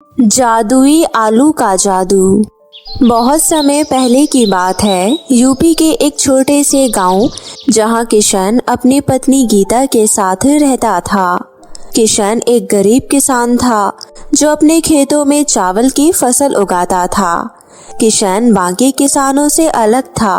जादुई आलू का जादू। बहुत समय पहले की बात है, यूपी के एक छोटे से गांव जहां किशन अपनी पत्नी गीता के साथ रहता था। किशन एक गरीब किसान था जो अपने खेतों में चावल की फसल उगाता था। किशन बाकी किसानों से अलग था।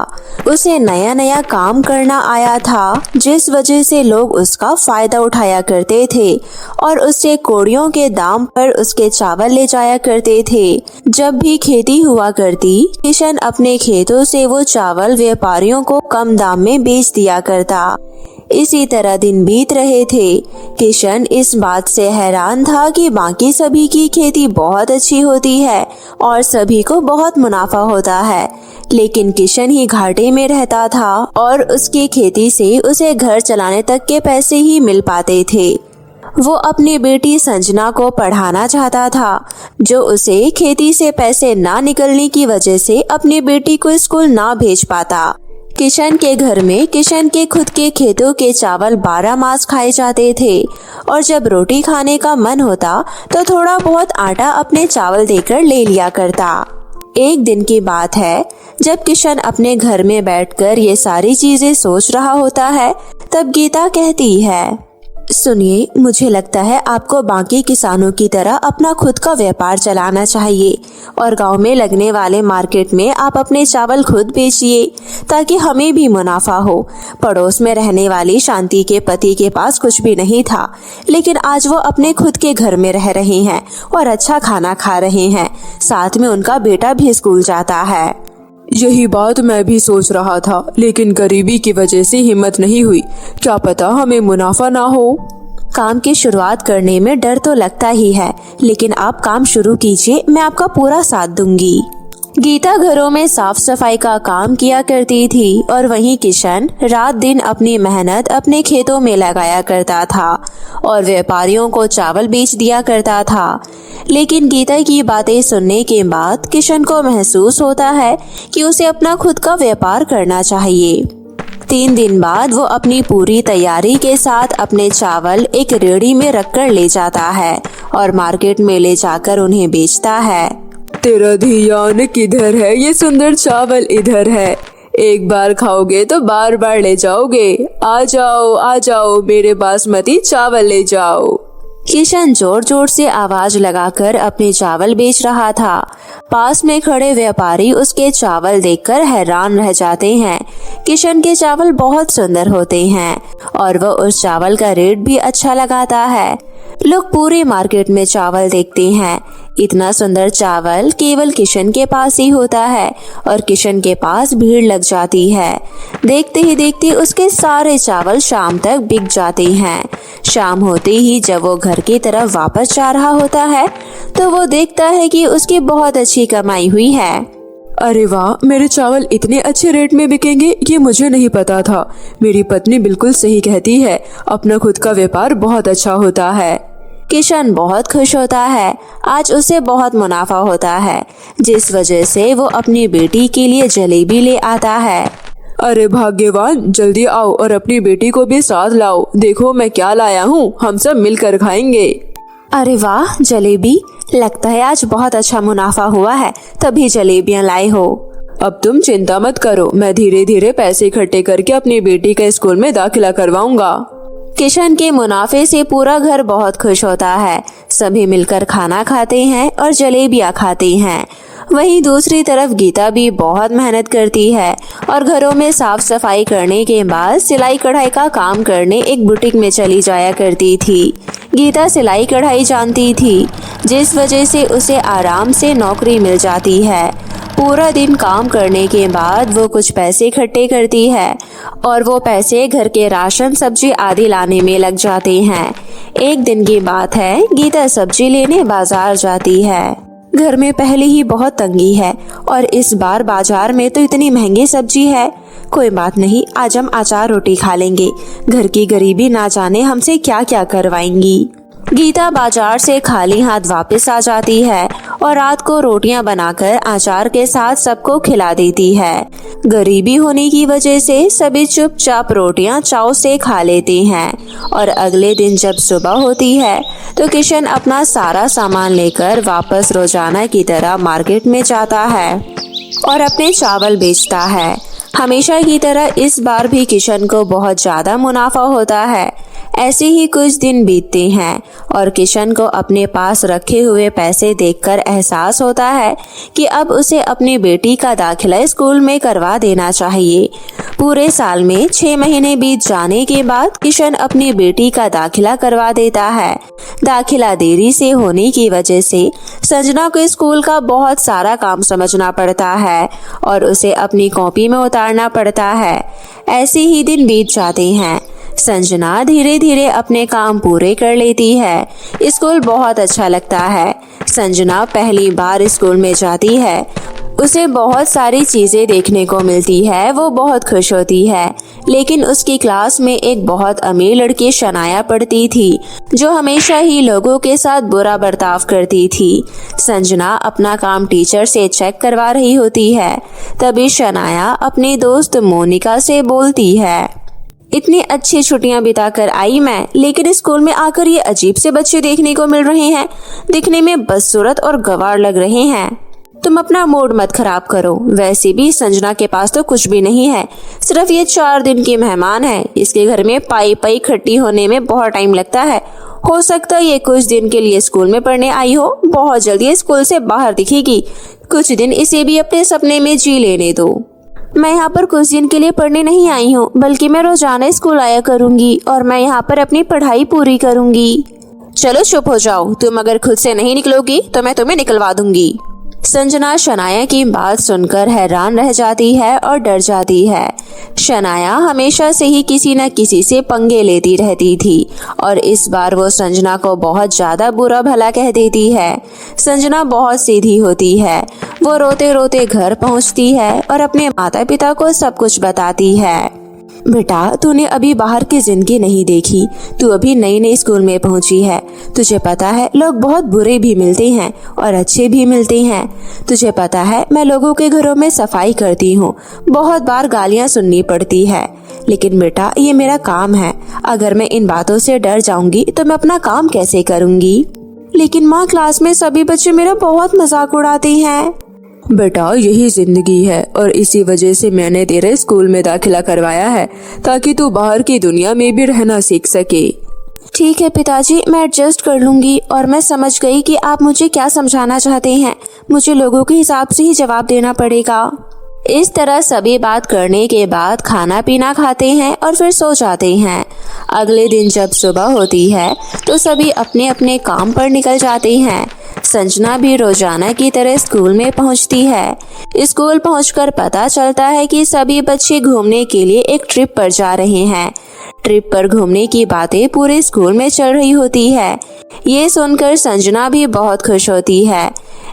उसे नया नया काम करना आया था, जिस वजह से लोग उसका फायदा उठाया करते थे और उससे कौड़ियों के दाम पर उसके चावल ले जाया करते थे। जब भी खेती हुआ करती, किशन अपने खेतों से वो चावल व्यापारियों को कम दाम में बेच दिया करता। इसी तरह दिन बीत रहे थे। किशन इस बात से हैरान था कि बाकी सभी की खेती बहुत अच्छी होती है और सभी को बहुत मुनाफा होता है, लेकिन किशन ही घाटे में रहता था और उसकी खेती से उसे घर चलाने तक के पैसे ही मिल पाते थे। वो अपनी बेटी संजना को पढ़ाना चाहता था, जो उसे खेती से पैसे ना निकलने की वजह से अपनी बेटी को स्कूल ना भेज पाता। किशन के घर में किशन के खुद के खेतों के चावल 12 मास खाए जाते थे और जब रोटी खाने का मन होता तो थोड़ा बहुत आटा अपने चावल देकर ले लिया करता। एक दिन की बात है, जब किशन अपने घर में बैठकर ये सारी चीजें सोच रहा होता है, तब गीता कहती है, सुनिए, मुझे लगता है आपको बाकी किसानों की तरह अपना खुद का व्यापार चलाना चाहिए और गांव में लगने वाले मार्केट में आप अपने चावल खुद बेचिए ताकि हमें भी मुनाफा हो। पड़ोस में रहने वाली शांति के पति के पास कुछ भी नहीं था, लेकिन आज वो अपने खुद के घर में रह रहे हैं और अच्छा खाना खा रहे हैं। साथ में उनका बेटा भी स्कूल जाता है। यही बात मैं भी सोच रहा था, लेकिन गरीबी की वजह से हिम्मत नहीं हुई। क्या पता हमें मुनाफा ना हो। काम की शुरुआत करने में डर तो लगता ही है, लेकिन आप काम शुरू कीजिए, मैं आपका पूरा साथ दूंगी। गीता घरों में साफ सफाई का काम किया करती थी और वहीं किशन रात दिन अपनी मेहनत अपने खेतों में लगाया करता था और व्यापारियों को चावल बेच दिया करता था। लेकिन गीता की बातें सुनने के बाद किशन को महसूस होता है कि उसे अपना खुद का व्यापार करना चाहिए। 3 दिन बाद वो अपनी पूरी तैयारी के साथ अपने चावल एक रेहड़ी में रखकर ले जाता है और मार्केट में ले जाकर उन्हें बेचता है। तेरा ध्यान किधर है? ये सुंदर चावल इधर है। एक बार खाओगे तो बार बार ले जाओगे। आ जाओ मेरे बासमती चावल ले जाओ। किशन जोर जोर से आवाज लगाकर अपने चावल बेच रहा था। पास में खड़े व्यापारी उसके चावल देखकर हैरान रह जाते हैं। किशन के चावल बहुत सुंदर होते हैं और वह उस चावल का रेट भी अच्छा लगाता है। लोग पूरे मार्केट में चावल देखते हैं। इतना सुंदर चावल केवल किशन के पास ही होता है और किशन के पास भीड़ लग जाती है। देखते ही देखते उसके सारे चावल शाम तक बिक जाते हैं। शाम होते ही जब वो घर की तरफ वापस जा रहा होता है, तो वो देखता है कि उसकी बहुत अच्छी कमाई हुई है। अरे वाह, मेरे चावल इतने अच्छे रेट में बिकेंगे, ये मुझे नहीं पता था। मेरी पत्नी बिल्कुल सही कहती है, अपना खुद का व्यापार बहुत अच्छा होता है। किशन बहुत खुश होता है। आज उसे बहुत मुनाफा होता है, जिस वजह से वो अपनी बेटी के लिए जलेबी ले आता है। अरे भाग्यवान, जल्दी आओ और अपनी बेटी को भी साथ लाओ। देखो मैं क्या लाया हूँ, हम सब मिलकर खाएंगे। अरे वाह, जलेबी! लगता है आज बहुत अच्छा मुनाफा हुआ है, तभी जलेबियाँ लाए हो। अब तुम चिंता मत करो, मैं धीरे धीरे पैसे इकट्ठे करके अपनी बेटी का स्कूल में दाखिला करवाऊंगा। किशन के मुनाफे से पूरा घर बहुत खुश होता है। सभी मिलकर खाना खाते हैं और जलेबियाँ खाते हैं। वहीं दूसरी तरफ गीता भी बहुत मेहनत करती है और घरों में साफ सफाई करने के बाद सिलाई कढ़ाई का काम करने एक बुटीक में चली जाया करती थी। गीता सिलाई कढ़ाई जानती थी, जिस वजह से उसे आराम से नौकरी मिल जाती है। पूरा दिन काम करने के बाद वो कुछ पैसे इकट्ठे करती है और वो पैसे घर के राशन सब्जी आदि लाने में लग जाते हैं। एक दिन की बात है, गीता सब्जी लेने बाजार जाती है। घर में पहले ही बहुत तंगी है और इस बार बाजार में तो इतनी महंगी सब्जी है। कोई बात नहीं, आज हम अचार रोटी खा लेंगे। घर की गरीबी ना जाने हमसे क्या क्या करवाएंगी। गीता बाजार से खाली हाथ वापस आ जाती है और रात को रोटियां बनाकर अचार के साथ सबको खिला देती है। गरीबी होने की वजह से सभी चुपचाप रोटियां चाव से खा लेते हैं और अगले दिन जब सुबह होती है तो किशन अपना सारा सामान लेकर वापस रोजाना की तरह मार्केट में जाता है और अपने चावल बेचता है। हमेशा की तरह इस बार भी किशन को बहुत ज्यादा मुनाफा होता है। ऐसे ही कुछ दिन बीतते हैं और किशन को अपने पास रखे हुए पैसे देखकर एहसास होता है कि अब उसे अपनी बेटी का दाखिला स्कूल में करवा देना चाहिए। पूरे साल में 6 महीने बीत जाने के बाद किशन अपनी बेटी का दाखिला करवा देता है। दाखिला देरी से होने की वजह से संजना को स्कूल का बहुत सारा काम समझना पड़ता है और उसे अपनी कॉपी में उतारना पड़ता है। ऐसे ही दिन बीत जाते हैं। संजना धीरे धीरे अपने काम पूरे कर लेती है। स्कूल बहुत अच्छा लगता है। संजना पहली बार स्कूल में जाती है। उसे बहुत सारी चीजें देखने को मिलती है। वो बहुत खुश होती है। लेकिन उसकी क्लास में एक बहुत अमीर लड़की शनाया पढ़ती थी जो हमेशा ही लोगों के साथ बुरा बर्ताव करती थी। संजना अपना काम टीचर से चेक करवा रही होती है। तभी शनाया अपनी दोस्त मोनिका से बोलती है, इतनी अच्छी छुट्टियां बिताकर आई मैं, लेकिन स्कूल में आकर ये अजीब से बच्चे देखने को मिल रहे हैं। दिखने में बदसूरत और गंवार लग रहे हैं। तुम अपना मूड मत खराब करो। वैसे भी संजना के पास तो कुछ भी नहीं है। सिर्फ ये 4 दिन की मेहमान है। इसके घर में पाई पाई इकट्ठी होने में बहुत टाइम लगता है। हो सकता है ये कुछ दिन के लिए स्कूल में पढ़ने आई हो। बहुत जल्दी स्कूल से बाहर दिखेगी। कुछ दिन इसे भी अपने सपने में जी लेने दो। मैं यहाँ पर कुछ दिन के लिए पढ़ने नहीं आई हूँ, बल्कि मैं रोजाना स्कूल आया करूँगी और मैं यहाँ पर अपनी पढ़ाई पूरी करूँगी। चलो चुप हो जाओ। तुम अगर खुद से नहीं निकलोगी तो मैं तुम्हें निकलवा दूंगी। संजना शनाया की बात सुनकर हैरान रह जाती है और डर जाती है। शनाया हमेशा से ही किसी न किसी से पंगे लेती रहती थी और इस बार वो संजना को बहुत ज्यादा बुरा भला कह देती है। संजना बहुत सीधी होती है। वो रोते रोते घर पहुंचती है और अपने माता पिता को सब कुछ बताती है। बेटा, तूने अभी बाहर की जिंदगी नहीं देखी। तू अभी नई नई स्कूल में पहुंची है। तुझे पता है लोग बहुत बुरे भी मिलते हैं और अच्छे भी मिलते हैं। तुझे पता है मैं लोगों के घरों में सफाई करती हूँ। बहुत बार गालियाँ सुननी पड़ती है, लेकिन बेटा ये मेरा काम है। अगर मैं इन बातों से डर जाऊंगी तो मैं अपना काम कैसे करूंगी? लेकिन माँ, क्लास में सभी बच्चे मेरा बहुत मजाक उड़ाते हैं। बेटा, यही जिंदगी है और इसी वजह से मैंने तेरे स्कूल में दाखिला करवाया है ताकि तू बाहर की दुनिया में भी रहना सीख सके। ठीक है पिताजी, मैं एडजस्ट कर लूंगी और मैं समझ गई कि आप मुझे क्या समझाना चाहते हैं। मुझे लोगों के हिसाब से ही जवाब देना पड़ेगा। इस तरह सभी बात करने के बाद खाना पीना खाते हैं और फिर सो जाते हैं। अगले दिन जब सुबह होती है तो सभी अपने अपने काम पर निकल जाते हैं। संजना भी रोजाना की तरह स्कूल में पहुंचती है। स्कूल पहुंचकर पता चलता है कि सभी बच्चे घूमने के लिए एक ट्रिप पर जा रहे हैं। ट्रिप पर घूमने की बातें पूरे स्कूल में चल रही होती है। ये सुनकर संजना भी बहुत खुश होती है,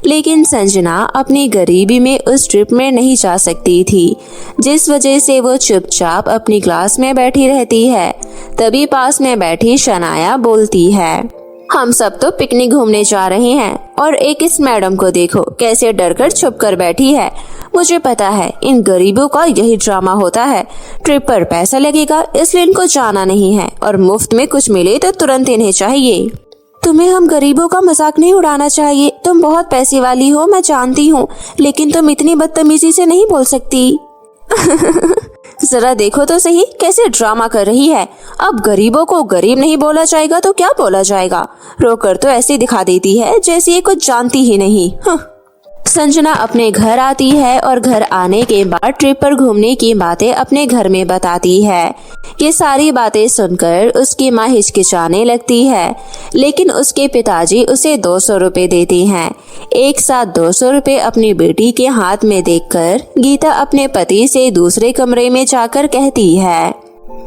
लेकिन संजना अपनी गरीबी में उस ट्रिप में नहीं जा सकती थी, जिस वजह से वो चुपचाप अपनी क्लास में बैठी रहती है। तभी पास में बैठी शनाया बोलती है, हम सब तो पिकनिक घूमने जा रहे हैं और एक इस मैडम को देखो कैसे डर कर छुप कर बैठी है। मुझे पता है इन गरीबों का यही ड्रामा होता है। ट्रिप पर पैसा लगेगा इसलिए इनको जाना नहीं है और मुफ्त में कुछ मिले तो तुरंत इन्हें चाहिए। तुम्हें हम गरीबों का मजाक नहीं उड़ाना चाहिए। तुम बहुत पैसे वाली हो, मैं जानती हूँ, लेकिन तुम इतनी बदतमीजी से नहीं बोल सकती। जरा देखो तो सही कैसे ड्रामा कर रही है। अब गरीबों को गरीब नहीं बोला जाएगा तो क्या बोला जाएगा? रोकर तो ऐसे दिखा देती है जैसे ये कुछ जानती ही नहीं। संजना अपने घर आती है और घर आने के बाद ट्रिप पर घूमने की बातें अपने घर में बताती है। ये सारी बातें सुनकर उसकी माँ हिचकिचाने लगती है, लेकिन उसके पिताजी उसे 200 रुपए देते हैं। एक साथ 200 रुपए अपनी बेटी के हाथ में देखकर गीता अपने पति से दूसरे कमरे में जाकर कहती है,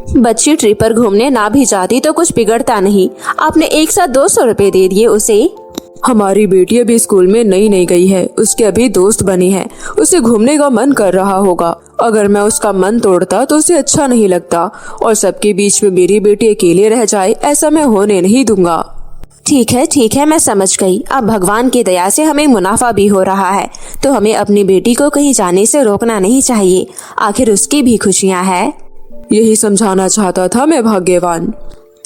बच्ची ट्रिप पर घूमने ना भी जाती तो कुछ बिगड़ता नहीं। आपने एक साथ 200 रुपए दे दिए उसे। हमारी बेटी अभी स्कूल में नई गई है। उसके अभी दोस्त बनी है। उसे घूमने का मन कर रहा होगा। अगर मैं उसका मन तोड़ता तो उसे अच्छा नहीं लगता और सबके बीच में मेरी बेटी अकेले रह जाए, ऐसा मैं होने नहीं दूंगा। ठीक है, मैं समझ गई। अब भगवान की दया से हमें मुनाफा भी हो रहा है, तो हमें अपनी बेटी को कहीं जाने से रोकना नहीं चाहिए। आखिर उसकी भी खुशियां हैं। यही समझाना चाहता था मैं भाग्यवान।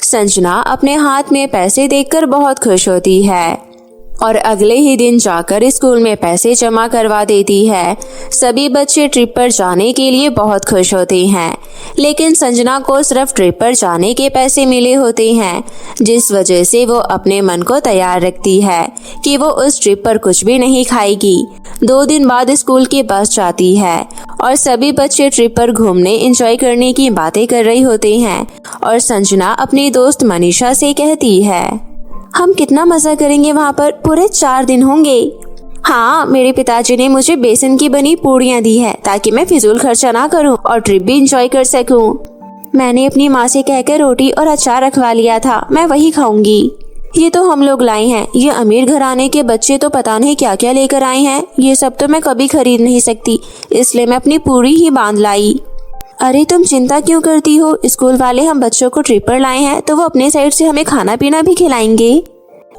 संजना अपने हाथ में पैसे देखकर बहुत खुश होती है और अगले ही दिन जाकर स्कूल में पैसे जमा करवा देती है। सभी बच्चे ट्रिप पर जाने के लिए बहुत खुश होते हैं, लेकिन संजना को सिर्फ ट्रिप पर जाने के पैसे मिले होते हैं, जिस वजह से वो अपने मन को तैयार रखती है कि वो उस ट्रिप पर कुछ भी नहीं खाएगी। 2 दिन बाद स्कूल की बस जाती है और सभी बच्चे ट्रिप पर घूमने एंजॉय करने की बातें कर रहे होते हैं और संजना अपनी दोस्त मनीषा से कहती है, हम कितना मजा करेंगे वहाँ पर, पूरे 4 दिन होंगे। हाँ, मेरे पिताजी ने मुझे बेसन की बनी पूड़ियाँ दी है ताकि मैं फिजूल खर्चा ना करूँ और ट्रिप भी एंजॉय कर सकूँ। मैंने अपनी माँ से कहकर रोटी और अचार रखवा लिया था, मैं वही खाऊंगी। ये तो हम लोग लाए हैं, ये अमीर घराने के बच्चे तो पता नहीं क्या क्या लेकर आए हैं। ये सब तो मैं कभी खरीद नहीं सकती, इसलिए मैं अपनी पूरी ही बांध लाई। अरे तुम चिंता क्यों करती हो, स्कूल वाले हम बच्चों को ट्रिप पर लाए हैं तो वो अपने साइड से हमें खाना पीना भी खिलाएंगे।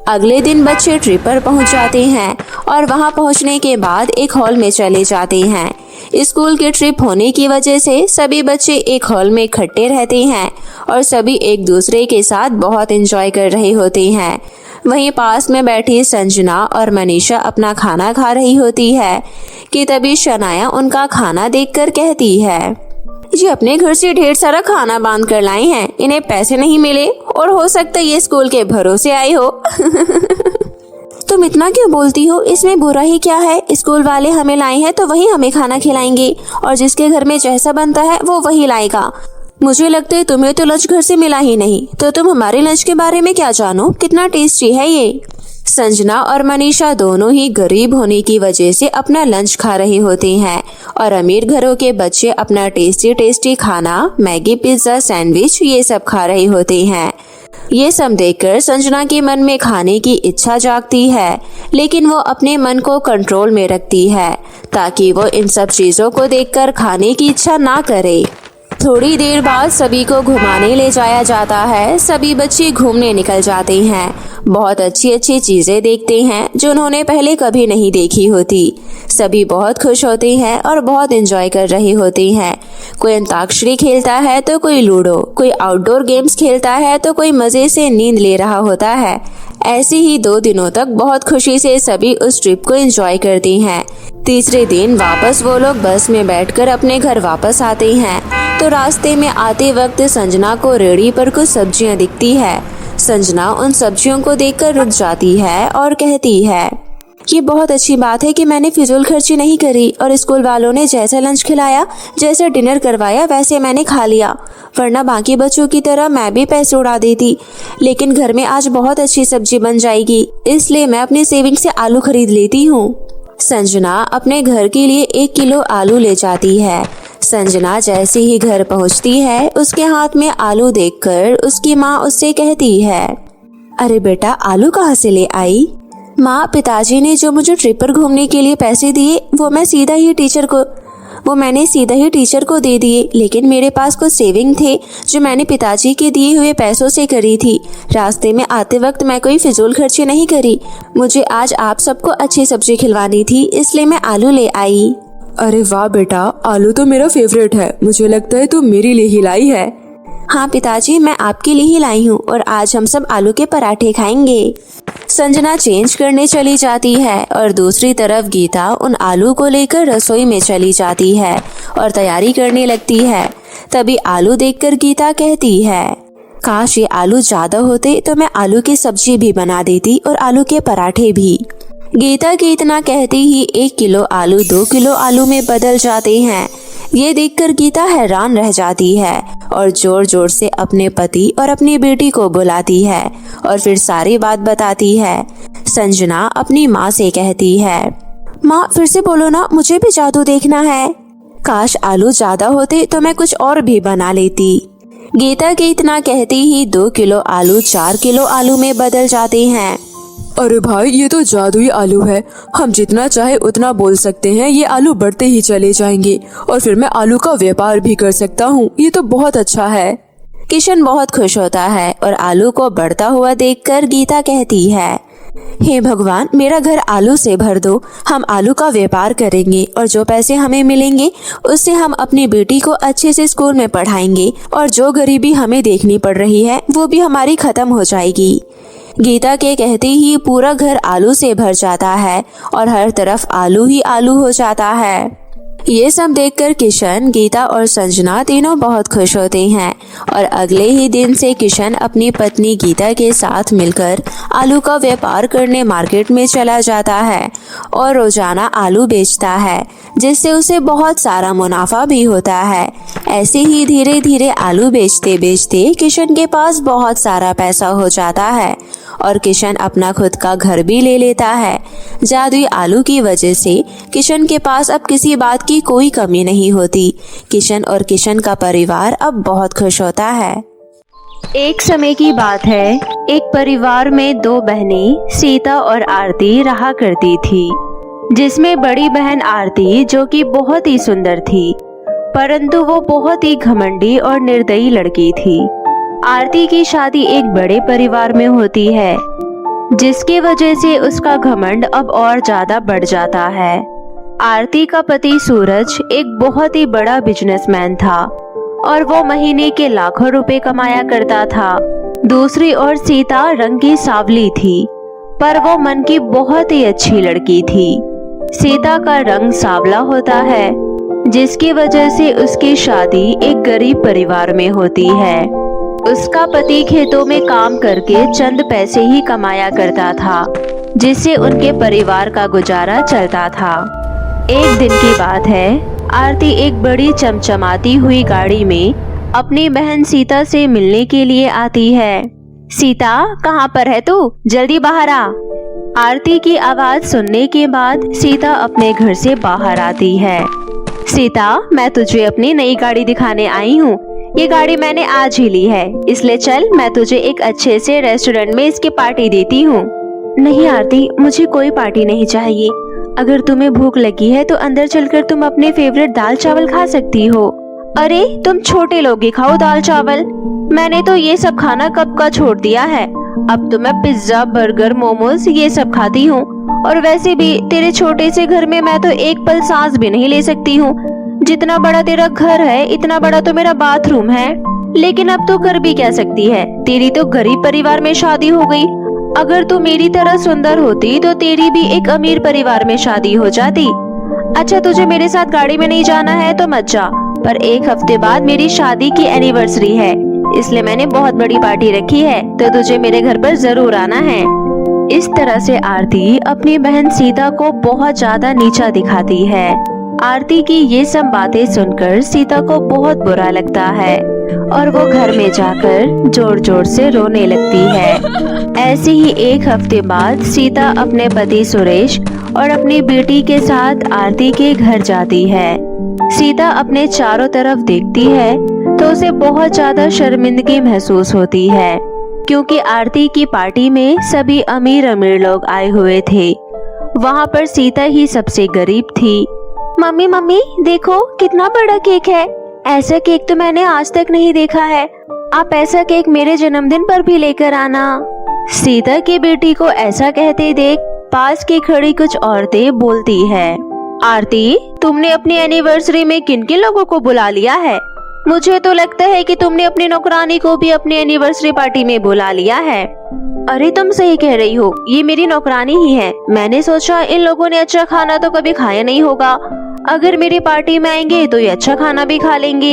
अगले दिन बच्चे ट्रिप पर पहुंच जाते हैं और वहां पहुंचने के बाद एक हॉल में चले जाते हैं। स्कूल के ट्रिप होने की वजह से सभी बच्चे एक हॉल में इकट्ठे रहते हैं और सभी एक दूसरे के साथ बहुत एंजॉय कर रहे होते हैं। वहीं पास में बैठी संजना और मनीषा अपना खाना खा रही होती है कि तभी शनाया उनका खाना देखकर कहती है, ये अपने घर से ढेर सारा खाना बांध कर लाए हैं, इन्हें पैसे नहीं मिले और हो सकता है ये स्कूल के भरोसे आई हो। तुम इतना क्यों बोलती हो, इसमें बुरा ही क्या है। स्कूल वाले हमें लाए हैं तो वही हमें खाना खिलाएंगे और जिसके घर में जैसा बनता है वो वही लाएगा। मुझे लगता है तुम्हें तो लंच घर से मिला ही नहीं, तो तुम हमारे लंच के बारे में क्या जानो, कितना टेस्टी है ये। संजना और मनीषा दोनों ही गरीब होने की वजह से अपना लंच खा रहे होते हैं और अमीर घरों के बच्चे अपना टेस्टी टेस्टी खाना, मैगी, पिज्जा, सैंडविच ये सब खा रहे होते हैं। ये सब देखकर संजना के मन में खाने की इच्छा जागती है, लेकिन वो अपने मन को कंट्रोल में रखती है ताकि वो इन सब चीजों को देखकर खाने की इच्छा ना करे। थोड़ी देर बाद सभी को घुमाने ले जाया जाता है। सभी बच्चे घूमने निकल जाते हैं, बहुत अच्छी अच्छी चीजें देखते हैं जो उन्होंने पहले कभी नहीं देखी होती। सभी बहुत खुश होते हैं और बहुत एंजॉय कर रहे होते हैं। कोई अंताक्षरी खेलता है तो कोई लूडो, कोई आउटडोर गेम्स खेलता है तो कोई मजे से नींद ले रहा होता है। ऐसे ही 2 दिनों तक बहुत खुशी से सभी उस ट्रिप को एंजॉय करते हैं। तीसरे दिन वापस वो लोग बस में बैठकर अपने घर वापस आते हैं तो रास्ते में आते वक्त संजना को रेहड़ी पर कुछ सब्जियां दिखती है। संजना उन सब्जियों को देखकर रुक जाती है और कहती है, ये बहुत अच्छी बात है कि मैंने फिजूल खर्ची नहीं करी और स्कूल वालों ने जैसा लंच खिलाया, जैसा डिनर करवाया वैसे मैंने खा लिया, वरना बाकी बच्चों की तरह मैं भी पैसे उड़ा देती। लेकिन घर में आज बहुत अच्छी सब्जी बन जाएगी, इसलिए मैं अपनी सेविंग से आलू खरीद लेती हूँ। संजना अपने घर के लिए 1 किलो आलू ले जाती है। संजना जैसे ही घर पहुंचती है, उसके हाथ में आलू देखकर उसकी माँ उससे कहती है, अरे बेटा, आलू कहाँ से ले आई? माँ, पिताजी ने जो मुझे ट्रिप पर घूमने के लिए पैसे दिए वो मैंने सीधा ही टीचर को दे दिए, लेकिन मेरे पास कुछ सेविंग थे जो मैंने पिताजी के दिए हुए पैसों से करी थी। रास्ते में आते वक्त मैं कोई फिजूल खर्ची नहीं करी। मुझे आज आप सबको अच्छी सब्जी खिलवानी थी, इसलिए मैं आलू ले आई। अरे वाह बेटा, आलू तो मेरा फेवरेट है, मुझे लगता है तू मेरे लिए ही लाई है। हाँ पिताजी, मैं आपके लिए ही लाई हूँ और आज हम सब आलू के पराठे खाएंगे। संजना चेंज करने चली जाती है और दूसरी तरफ गीता उन आलू को लेकर रसोई में चली जाती है और तैयारी करने लगती है। तभी आलू देखकर गीता कहती है, काश ये आलू ज्यादा होते तो मैं आलू की सब्जी भी बना देती और आलू के पराठे भी। गीता के इतना कहते ही 1 किलो आलू 2 किलो आलू में बदल जाते हैं। ये देखकर गीता हैरान रह जाती है और जोर जोर से अपने पति और अपनी बेटी को बुलाती है और फिर सारी बात बताती है। संजना अपनी माँ से कहती है, माँ फिर से बोलो ना, मुझे भी जादू देखना है। काश आलू ज्यादा होते तो मैं कुछ और भी बना लेती। गीता के इतना कहते ही 2 किलो आलू 4 किलो आलू में बदल जाते हैं। अरे भाई, ये तो जादुई आलू है, हम जितना चाहे उतना बोल सकते हैं, ये आलू बढ़ते ही चले जाएंगे और फिर मैं आलू का व्यापार भी कर सकता हूँ। ये तो बहुत अच्छा है। किशन बहुत खुश होता है और आलू को बढ़ता हुआ देखकर गीता कहती है, हे भगवान, मेरा घर आलू से भर दो। हम आलू का व्यापार करेंगे और जो पैसे हमें मिलेंगे उससे हम अपनी बेटी को अच्छे से स्कूल में पढ़ाएंगे और जो गरीबी हमें देखनी पड़ रही है वो भी हमारी खत्म हो जाएगी। गीता के कहते ही पूरा घर आलू से भर जाता है और हर तरफ आलू ही आलू हो जाता है। ये सब देखकर किशन, गीता और संजना तीनों बहुत खुश होते हैं और अगले ही दिन से किशन अपनी पत्नी गीता के साथ मिलकर आलू का व्यापार करने मार्केट में चला जाता है और रोजाना आलू बेचता है, जिससे उसे बहुत सारा मुनाफा भी होता है। ऐसे ही धीरे धीरे आलू बेचते बेचते किशन के पास बहुत सारा पैसा हो जाता है और किशन अपना खुद का घर भी ले लेता है। जादुई आलू की वजह से किशन के पास अब किसी बात की कोई कमी नहीं होती। किशन और किशन का परिवार अब बहुत खुश होता है। एक समय की बात है, एक परिवार में दो बहनें सीता और आरती रहा करती थी, जिसमें बड़ी बहन आरती, जो कि बहुत ही सुंदर थी, परंतु वो बहुत ही घमंडी और निर्दयी लड़की थी। आरती की शादी एक बड़े परिवार में होती है, जिसकी वजह से उसका घमंड अब और ज्यादा बढ़ जाता है। आरती का पति सूरज एक बहुत ही बड़ा बिजनेसमैन था और वो महीने के लाखों रुपए कमाया करता था। दूसरी ओर सीता रंग की सांवली थी, पर वो मन की बहुत ही अच्छी लड़की थी। सीता का रंग सांवला होता है, जिसकी वजह से उसकी शादी एक गरीब परिवार में होती है। उसका पति खेतों में काम करके चंद पैसे ही कमाया करता था, जिससे उनके परिवार का गुजारा चलता था। एक दिन की बात है, आरती एक बड़ी चमचमाती हुई गाड़ी में अपनी बहन सीता से मिलने के लिए आती है। सीता, कहाँ पर है तू? जल्दी बाहर आ। आरती की आवाज सुनने के बाद सीता अपने घर से बाहर आती है। सीता, मैं तुझे अपनी नई गाड़ी दिखाने आई हूँ। ये गाड़ी मैंने आज ही ली है, इसलिए चल, मैं तुझे एक अच्छे से रेस्टोरेंट में इसकी पार्टी देती हूँ। नहीं आरती, मुझे कोई पार्टी नहीं चाहिए। अगर तुम्हें भूख लगी है तो अंदर चलकर तुम अपने फेवरेट दाल चावल खा सकती हो। अरे, तुम छोटे लोग ही खाओ दाल चावल। मैंने तो ये सब खाना कब का छोड़ दिया है। अब तो मैं पिज्जा, बर्गर, मोमोज ये सब खाती हूँ। और वैसे भी तेरे छोटे से घर में मैं तो एक पल सांस भी नहीं ले सकती हूँ। जितना बड़ा तेरा घर है, इतना बड़ा तो मेरा बाथरूम है। लेकिन अब तो कर भी क्या सकती है, तेरी तो गरीब परिवार में शादी हो गई। अगर तू मेरी तरह सुंदर होती तो तेरी भी एक अमीर परिवार में शादी हो जाती। अच्छा, तुझे मेरे साथ गाड़ी में नहीं जाना है तो मत जा, पर एक हफ्ते बाद मेरी शादी की एनिवर्सरी है, इसलिए मैंने बहुत बड़ी पार्टी रखी है, तो तुझे मेरे घर पर जरूर आना है। इस तरह से आरती अपनी बहन सीता को बहुत ज्यादा नीचा दिखाती है। आरती की ये सब बातें सुनकर सीता को बहुत बुरा लगता है और वो घर में जाकर जोर जोर से रोने लगती है। ऐसे ही एक हफ्ते बाद सीता अपने पति सुरेश और अपनी बेटी के साथ आरती के घर जाती है। सीता अपने चारों तरफ देखती है तो उसे बहुत ज्यादा शर्मिंदगी महसूस होती है, क्योंकि आरती की पार्टी में सभी अमीर अमीर लोग आए हुए थे। वहाँ पर सीता ही सबसे गरीब थी। मम्मी मम्मी, देखो कितना बड़ा केक है। ऐसा केक तो मैंने आज तक नहीं देखा है। आप ऐसा केक मेरे जन्मदिन पर भी लेकर आना। सीता की बेटी को ऐसा कहते देख पास की खड़ी कुछ औरतें बोलती है, आरती, तुमने अपनी एनिवर्सरी में किन किन लोगों को बुला लिया है? मुझे तो लगता है कि तुमने अपनी नौकरानी को भी अपनी एनिवर्सरी पार्टी में बुला लिया है। अरे तुम सही कह रही हो, ये मेरी नौकरानी ही है। मैंने सोचा इन लोगों ने अच्छा खाना तो कभी खाया नहीं होगा, अगर मेरी पार्टी में आएंगे तो ये अच्छा खाना भी खा लेंगे।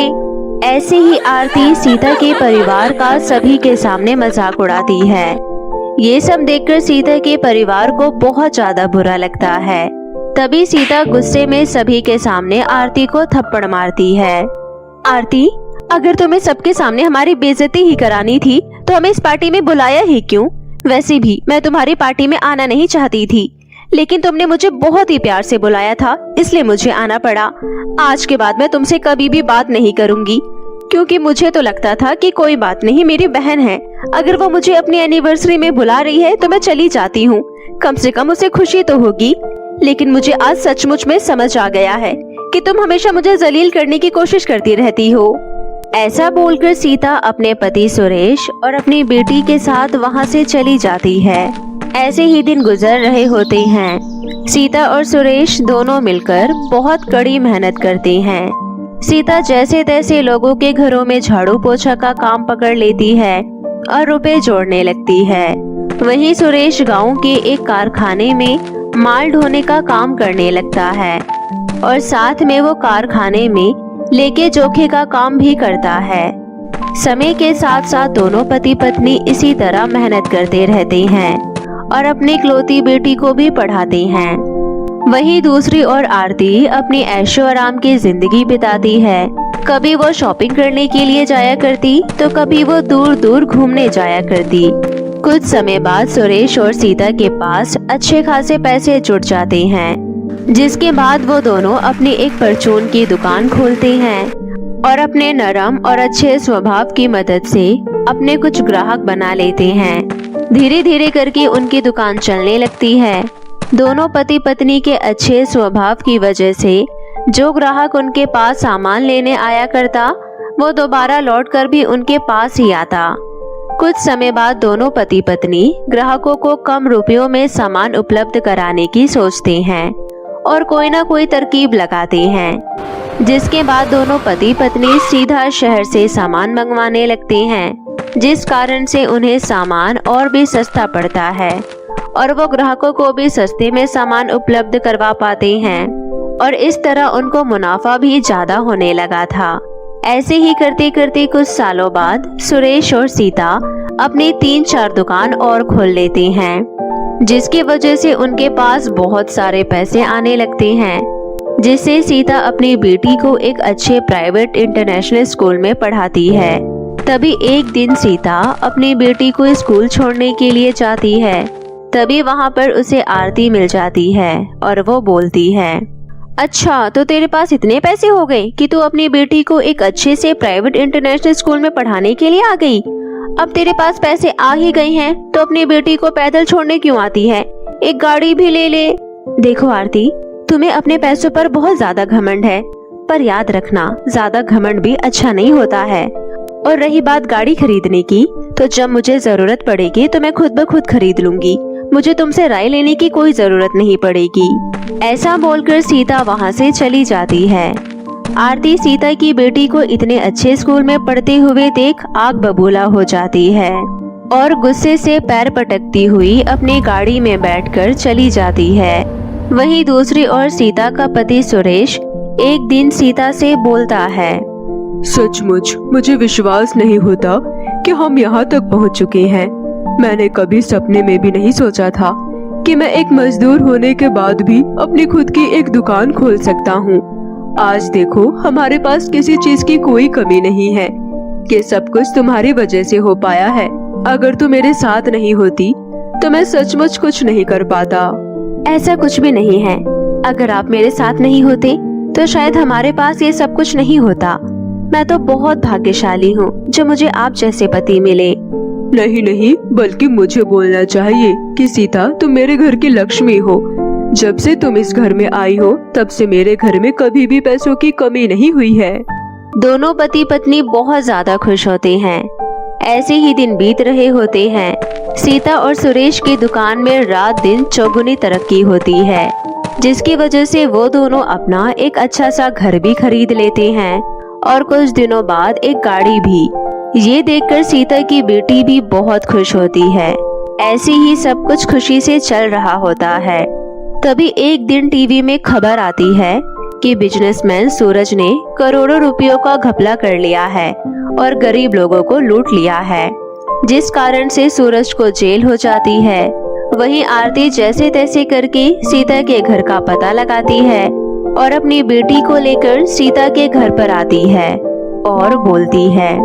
ऐसे ही आरती सीता के परिवार का सभी के सामने मजाक उड़ाती है। ये सब देखकर सीता के परिवार को बहुत ज्यादा बुरा लगता है। तभी सीता गुस्से में सभी के सामने आरती को थप्पड़ मारती है। आरती, अगर तुम्हें सबके सामने हमारी बेइज्जती ही करानी थी तो हमें इस पार्टी में बुलाया ही क्यों? वैसे भी मैं तुम्हारी पार्टी में आना नहीं चाहती थी, लेकिन तुमने मुझे बहुत ही प्यार से बुलाया था, इसलिए मुझे आना पड़ा। आज के बाद मैं तुमसे कभी भी बात नहीं करूंगी, क्योंकि मुझे तो लगता था कि कोई बात नहीं, मेरी बहन है, अगर वो मुझे अपनी एनिवर्सरी में बुला रही है तो मैं चली जाती हूँ, कम से कम उसे खुशी तो होगी। लेकिन मुझे आज सचमुच में समझ आ गया है कि तुम हमेशा मुझे जलील करने की कोशिश करती रहती हो। ऐसा बोलकर सीता अपने पति सुरेश और अपनी बेटी के साथ वहां से चली जाती है। ऐसे ही दिन गुजर रहे होते हैं। सीता और सुरेश दोनों मिलकर बहुत कड़ी मेहनत करते हैं। सीता जैसे तैसे लोगों के घरों में झाड़ू पोछा का काम पकड़ लेती है और रुपए जोड़ने लगती है। वहीं सुरेश गांव के एक कारखाने में माल ढोने का काम करने लगता है और साथ में वो कारखाने में लेके जोखे का काम भी करता है। समय के साथ साथ दोनों पति पत्नी इसी तरह मेहनत करते रहते हैं और अपनी इकलौती बेटी को भी पढ़ाते हैं। वहीं दूसरी ओर आरती अपनी ऐशो आराम की जिंदगी बिताती है। कभी वो शॉपिंग करने के लिए जाया करती तो कभी वो दूर दूर घूमने जाया करती। कुछ समय बाद सुरेश और सीता के पास अच्छे खासे पैसे जुट जाते हैं, जिसके बाद वो दोनों अपनी एक परचून की दुकान खोलते हैं और अपने नरम और अच्छे स्वभाव की मदद से अपने कुछ ग्राहक बना लेते हैं। धीरे धीरे करके उनकी दुकान चलने लगती है। दोनों पति पत्नी के अच्छे स्वभाव की वजह से जो ग्राहक उनके पास सामान लेने आया करता वो दोबारा लौटकर भी उनके पास ही आता। कुछ समय बाद दोनों पति पत्नी ग्राहकों को कम रुपयों में सामान उपलब्ध कराने की सोचते हैं और कोई ना कोई तरकीब लगाते हैं, जिसके बाद दोनों पति पत्नी सीधा शहर से सामान मंगवाने लगते हैं, जिस कारण से उन्हें सामान और भी सस्ता पड़ता है और वो ग्राहकों को भी सस्ते में सामान उपलब्ध करवा पाते हैं और इस तरह उनको मुनाफा भी ज्यादा होने लगा था। ऐसे ही करते करते कुछ सालों बाद सुरेश और सीता अपनी 3-4 दुकान और खोल लेते हैं, जिसकी वजह से उनके पास बहुत सारे पैसे आने लगते हैं, जिससे सीता अपनी बेटी को एक अच्छे प्राइवेट इंटरनेशनल स्कूल में पढ़ाती है। तभी एक दिन सीता अपनी बेटी को स्कूल छोड़ने के लिए जाती है। तभी वहाँ पर उसे आरती मिल जाती है और वो बोलती है, अच्छा तो तेरे पास इतने पैसे हो गए कि तू अपनी बेटी को एक अच्छे से प्राइवेट इंटरनेशनल स्कूल में पढ़ाने के लिए आ गई। अब तेरे पास पैसे आ ही गए हैं तो अपनी बेटी को पैदल छोड़ने क्यों आती है, एक गाड़ी भी ले ले। देखो आरती, तुम्हें अपने पैसों पर बहुत ज्यादा घमंड है, पर याद रखना ज्यादा घमंड भी अच्छा नहीं होता है। और रही बात गाड़ी खरीदने की, तो जब मुझे जरूरत पड़ेगी तो मैं खुद ब खुद खरीद लूंगी, मुझे तुमसे राय लेने की कोई जरूरत नहीं पड़ेगी। ऐसा बोलकर सीता वहाँ से चली जाती है। आरती सीता की बेटी को इतने अच्छे स्कूल में पढ़ते हुए देख आग बबूला हो जाती है और गुस्से से पैर पटकती हुई अपनी गाड़ी में बैठकर चली जाती है। वहीं दूसरी ओर सीता का पति सुरेश एक दिन सीता से बोलता है, सचमुच मुझे विश्वास नहीं होता कि हम यहाँ तक पहुँच चुके हैं। मैंने कभी सपने में भी नहीं सोचा था कि मैं एक मजदूर होने के बाद भी अपनी खुद की एक दुकान खोल सकता हूँ। आज देखो हमारे पास किसी चीज की कोई कमी नहीं है। ये सब कुछ तुम्हारी वजह से हो पाया है। अगर तू मेरे साथ नहीं होती तो मैं सचमुच कुछ नहीं कर पाता। ऐसा कुछ भी नहीं है, अगर आप मेरे साथ नहीं होते तो शायद हमारे पास ये सब कुछ नहीं होता। मैं तो बहुत भाग्यशाली हूँ जो मुझे आप जैसे पति मिले। नहीं नहीं, बल्कि मुझे बोलना चाहिए कि सीता तुम मेरे घर की लक्ष्मी हो। जब से तुम इस घर में आई हो तब से मेरे घर में कभी भी पैसों की कमी नहीं हुई है। दोनों पति पत्नी बहुत ज्यादा खुश होते हैं। ऐसे ही दिन बीत रहे होते हैं। सीता और सुरेश की दुकान में रात दिन चौगुनी तरक्की होती है, जिसकी वजह से वो दोनों अपना एक अच्छा सा घर भी खरीद लेते हैं और कुछ दिनों बाद एक गाड़ी भी। ये देखकर सीता की बेटी भी बहुत खुश होती है। ऐसे ही सब कुछ खुशी से चल रहा होता है। तभी एक दिन टीवी में खबर आती है कि बिजनेसमैन सूरज ने करोड़ों रुपयों का घपला कर लिया है और गरीब लोगों को लूट लिया है, जिस कारण से सूरज को जेल हो जाती है। वहीं आरती जैसे तैसे करके सीता के घर का पता लगाती है और अपनी बेटी को लेकर सीता के घर पर आती है और बोलती है,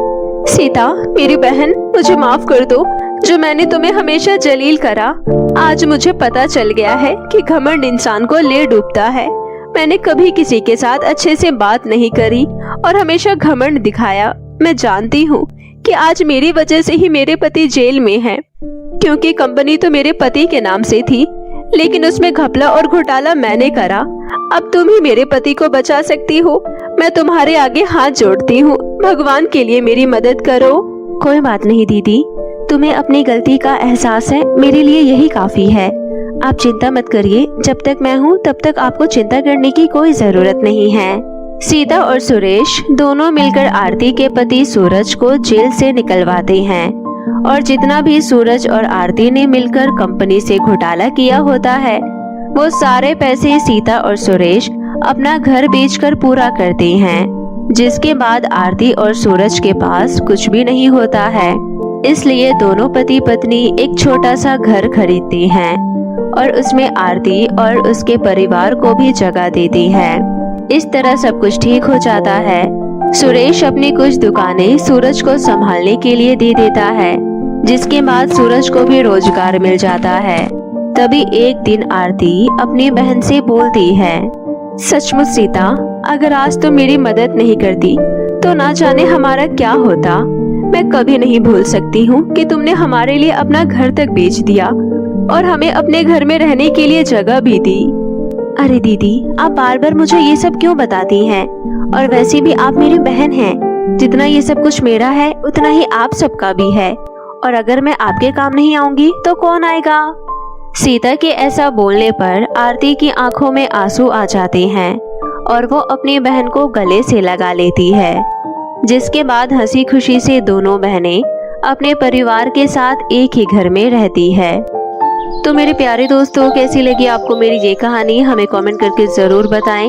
सीता मेरी बहन, मुझे माफ कर दो जो मैंने तुम्हें हमेशा जलील करा। आज मुझे पता चल गया है कि घमंड इंसान को ले डूबता है। मैंने कभी किसी के साथ अच्छे से बात नहीं करी और हमेशा घमंड दिखाया। मैं जानती हूँ कि आज मेरी वजह से ही मेरे पति जेल में हैं, क्योंकि कंपनी तो मेरे पति के नाम से थी, लेकिन उसमें घपला और घोटाला मैंने करा। अब तुम ही मेरे पति को बचा सकती हो। मैं तुम्हारे आगे हाथ जोड़ती हूँ, भगवान के लिए मेरी मदद करो। कोई बात नहीं दीदी, तुम्हें अपनी गलती का एहसास है, मेरे लिए यही काफी है। आप चिंता मत करिए, जब तक मैं हूँ तब तक आपको चिंता करने की कोई जरूरत नहीं है। सीता और सुरेश दोनों मिलकर आरती के पति सूरज को जेल से निकलवाते हैं और जितना भी सूरज और आरती ने मिलकर कंपनी से घोटाला किया होता है वो सारे पैसे सीता और सुरेश अपना घर बेचकर पूरा करते हैं, जिसके बाद आरती और सूरज के पास कुछ भी नहीं होता है। इसलिए दोनों पति पत्नी एक छोटा सा घर खरीदते हैं और उसमें आरती और उसके परिवार को भी जगह देते हैं। इस तरह सब कुछ ठीक हो जाता है। सुरेश अपनी कुछ दुकानें सूरज को संभालने के लिए दे देता है, जिसके बाद सूरज को भी रोजगार मिल जाता है। तभी एक दिन आरती अपनी बहन से बोलती है, सचमुच सीता, अगर आज तुम मेरी मदद नहीं करती तो ना जाने हमारा क्या होता। मैं कभी नहीं भूल सकती हूँ कि तुमने हमारे लिए अपना घर तक बेच दिया और हमें अपने घर में रहने के लिए जगह भी दी। अरे दीदी, आप बार बार मुझे ये सब क्यों बताती हैं? और वैसे भी आप मेरी बहन हैं। जितना ये सब कुछ मेरा है उतना ही आप सबका भी है, और अगर मैं आपके काम नहीं आऊंगी तो कौन आएगा? सीता के ऐसा बोलने पर आरती की आंखों में आंसू आ जाते हैं और वो अपनी बहन को गले से लगा लेती है, जिसके बाद हंसी खुशी से दोनों बहनें अपने परिवार के साथ एक ही घर में रहती है। तो मेरे प्यारे दोस्तों, कैसी लगी आपको मेरी ये कहानी? हमें कमेंट करके जरूर बताएं।